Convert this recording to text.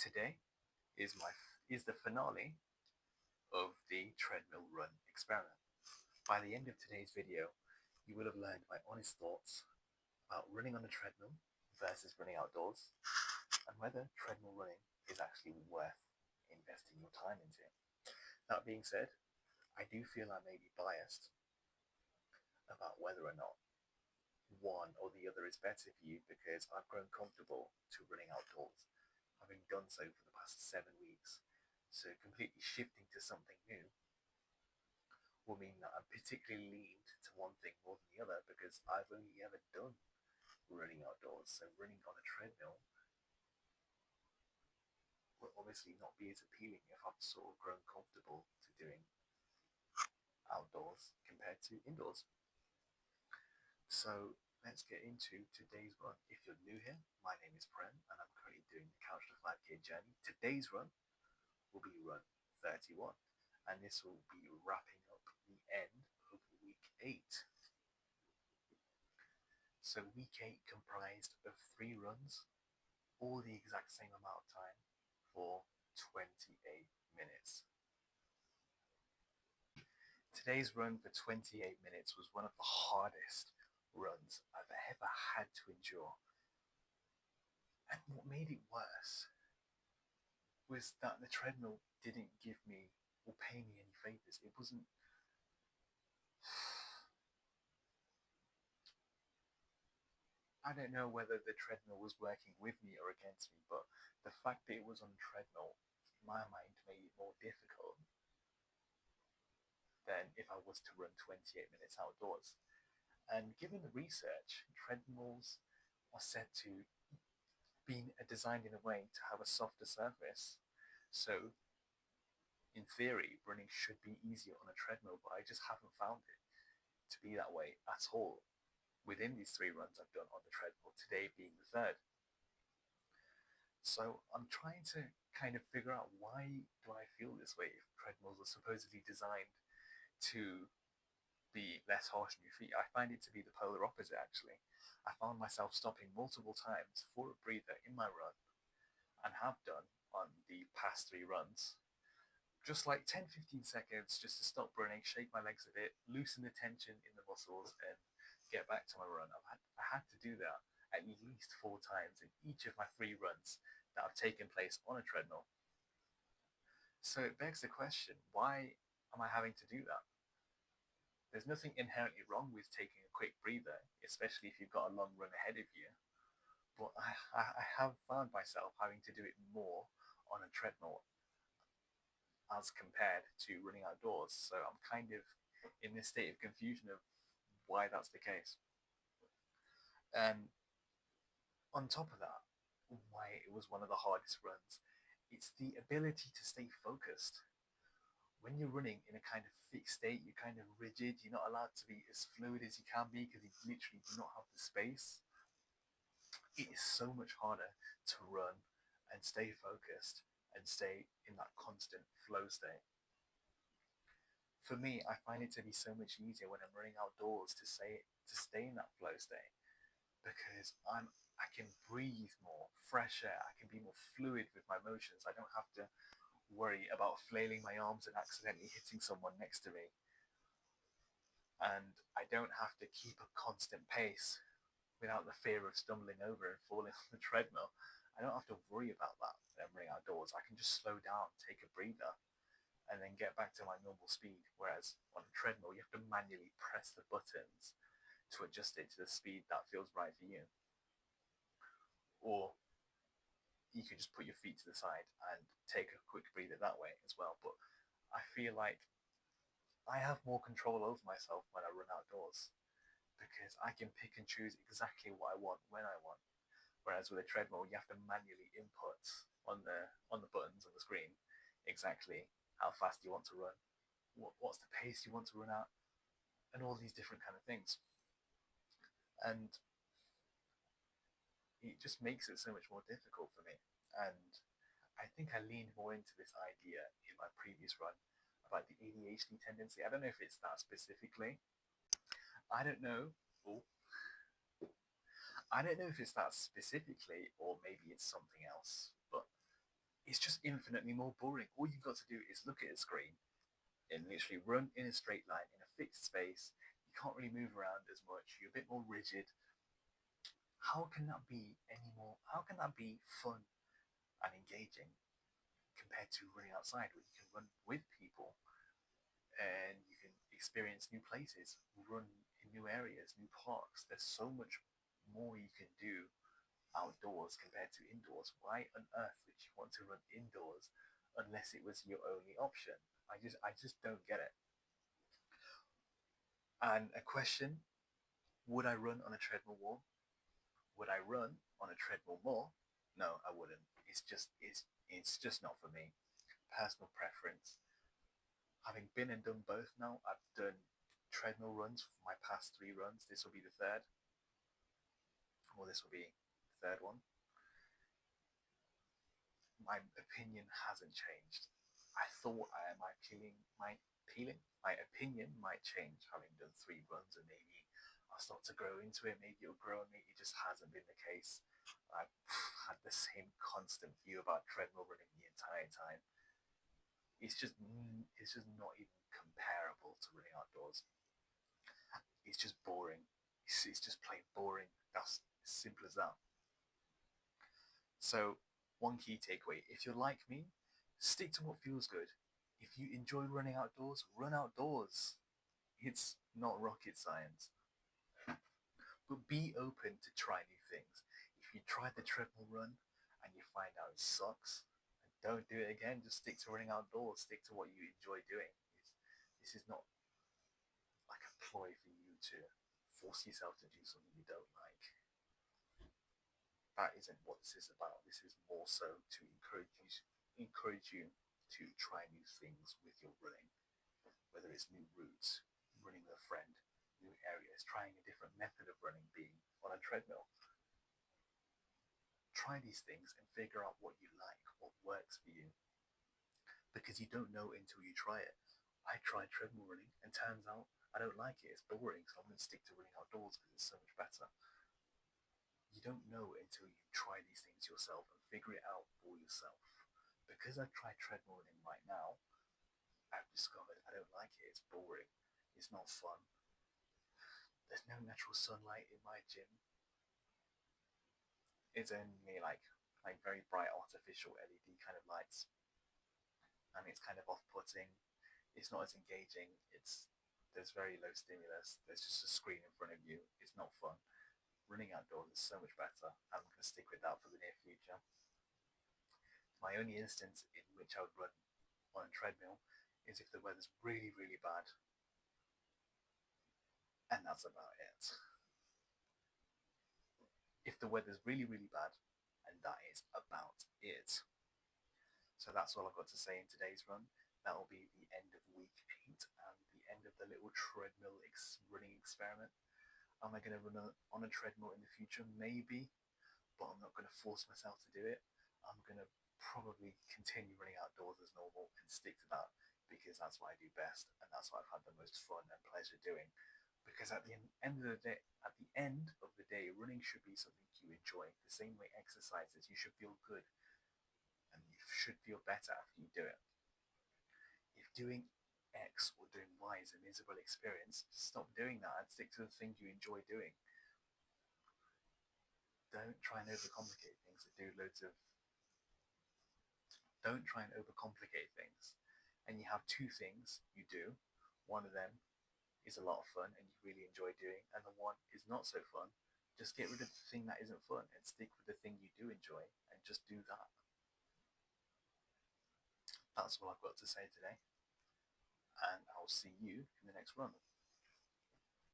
Today is the finale of the treadmill run experiment. By the end of today's video, you will have learned my honest thoughts about running on a treadmill versus running outdoors, and whether treadmill running is actually worth investing your time into. That being said, I do feel I may be biased about whether or not one or the other is better for you because I've grown comfortable to running outdoors, having done so for the past 7 weeks. So completely shifting to something new will mean that I'm particularly leaned to one thing more than the other because I've only ever done running outdoors. So running on a treadmill will obviously not be as appealing if I've sort of grown comfortable to doing outdoors compared to indoors. So let's get into today's run. If you're new here, my name is Prem and I'm currently doing the Couch to 5K journey. Today's run will be run 31, and this will be wrapping up the end of week 8. So week 8 comprised of 3 runs, all the exact same amount of time for 28 minutes. Today's run for 28 minutes was one of the hardest runs I've ever had to endure. And what made it worse was that the treadmill didn't give me or pay me any favors. It wasn't. I don't know whether the treadmill was working with me or against me, but the fact that it was on a treadmill, in my mind, made it more difficult than if I was to run 28 minutes outdoors. And given the research, treadmills are said to be designed in a way to have a softer surface. So, in theory, running should be easier on a treadmill, but I just haven't found it to be that way at all within these 3 runs I've done on the treadmill, today being the third. So I'm trying to kind of figure out, why do I feel this way if treadmills are supposedly designed to be less harsh on your feet? I find it to be the polar opposite, actually. I found myself stopping multiple times for a breather in my run, and have done on the past 3 runs. Just like 10-15 seconds just to stop running, shake my legs a bit, loosen the tension in the muscles, and get back to my run. I had to do that at least 4 times in each of my 3 runs that have taken place on a treadmill. So it begs the question, why am I having to do that? There's nothing inherently wrong with taking a quick breather, especially if you've got a long run ahead of you. But I have found myself having to do it more on a treadmill as compared to running outdoors. So I'm kind of in this state of confusion of why that's the case. And on top of that, why it was one of the hardest runs, it's the ability to stay focused. When you're running in a kind of fixed state, you're kind of rigid, you're not allowed to be as fluid as you can be because you literally do not have the space. It is so much harder to run and stay focused and stay in that constant flow state. For me, I find it to be so much easier when I'm running outdoors to stay in that flow state, because I can breathe more fresh air. I can be more fluid with my motions. I don't have to worry about flailing my arms and accidentally hitting someone next to me. And I don't have to keep a constant pace without the fear of stumbling over and falling on the treadmill. I don't have to worry about that when I'm running outdoors. I can just slow down, take a breather, and then get back to my normal speed. Whereas on a treadmill, you have to manually press the buttons to adjust it to the speed that feels right for you. Or you can just put your feet to the side and take a quick breather that way as well. But I feel like I have more control over myself when I run outdoors, because I can pick and choose exactly what I want when I want. Whereas with a treadmill, you have to manually input on the buttons on the screen exactly how fast you want to run, what's the pace you want to run at, and all these different kind of things. And it just makes it so much more difficult for me. And I think I leaned more into this idea in my previous run about the ADHD tendency. I don't know if it's that specifically. I don't know. Oh, I don't know if it's that specifically, or maybe it's something else. But it's just infinitely more boring. All you've got to do is look at a screen and literally run in a straight line in a fixed space. You can't really move around as much. You're a bit more rigid. How can that be any more? How can that be fun and engaging compared to running outside where you can run with people and you can experience new places, run in new areas, new parks? There's so much more you can do outdoors compared to indoors. Why on earth would you want to run indoors unless it was your only option? I just don't get it. And a question: would I run on a treadmill more? Would I run on a treadmill more? No, I wouldn't. It's just not for me. Personal preference. Having been and done both now, I've done treadmill runs for my past 3 runs. This will be the third, or this will be the third one. My opinion hasn't changed. I thought my opinion might change having done 3 runs, and maybe I'll start to grow into it. Maybe it'll grow on me. It just hasn't been the case. I've had the same constant view about treadmill running the entire time. It's just not even comparable to running outdoors. It's just boring. It's just plain boring. That's as simple as that. So, one key takeaway: if you're like me, stick to what feels good. If you enjoy running outdoors, run outdoors. It's not rocket science. But be open to try new things. If you try the treadmill run and you find out it sucks, don't do it again. Just stick to running outdoors. Stick to what you enjoy doing. This is not like a ploy for you to force yourself to do something you don't like. That isn't what this is about. This is more so to encourage you to try new things with your running, whether it's new routes, running with a friend, new areas, trying a different method of running, being on a treadmill. Try these things and figure out what you like, what works for you, because you don't know until you try it. I tried treadmill running and turns out I don't like it. It's boring, so I'm going to stick to running outdoors because it's so much better. You don't know until you try these things yourself and figure it out for yourself. Because I've tried treadmill running right now, I've discovered I don't like it. It's boring. It's not fun. There's no natural sunlight in my gym. It's only like very bright artificial LED kind of lights, and it's kind of off-putting. It's not as engaging. There's very low stimulus. There's just a screen in front of you. It's not fun. Running outdoors is so much better. I'm going to stick with that for the near future. My only instance in which I would run on a treadmill is if the weather's really, really bad. And that's about it. If the weather's really, really bad, and that is about it. So that's all I've got to say in today's run. That will be the end of week 8 and the end of the little treadmill running experiment. Am I going to run on a treadmill in the future? Maybe, but I'm not going to force myself to do it. I'm going to probably continue running outdoors as normal and stick to that because that's what I do best and that's what I've had the most fun and pleasure doing. Because at the end of the day, running should be something you enjoy. The same way exercise is, you should feel good and you should feel better after you do it. If doing X or doing Y is a miserable experience, stop doing that and stick to the things you enjoy doing. Don't try and overcomplicate things. Don't try and overcomplicate things. And you have 2 things you do. One of them is a lot of fun and you really enjoy doing, and the one is not so fun. Just get rid of the thing that isn't fun and stick with the thing you do enjoy and just do that. That's all I've got to say today, and I'll see you in the next run.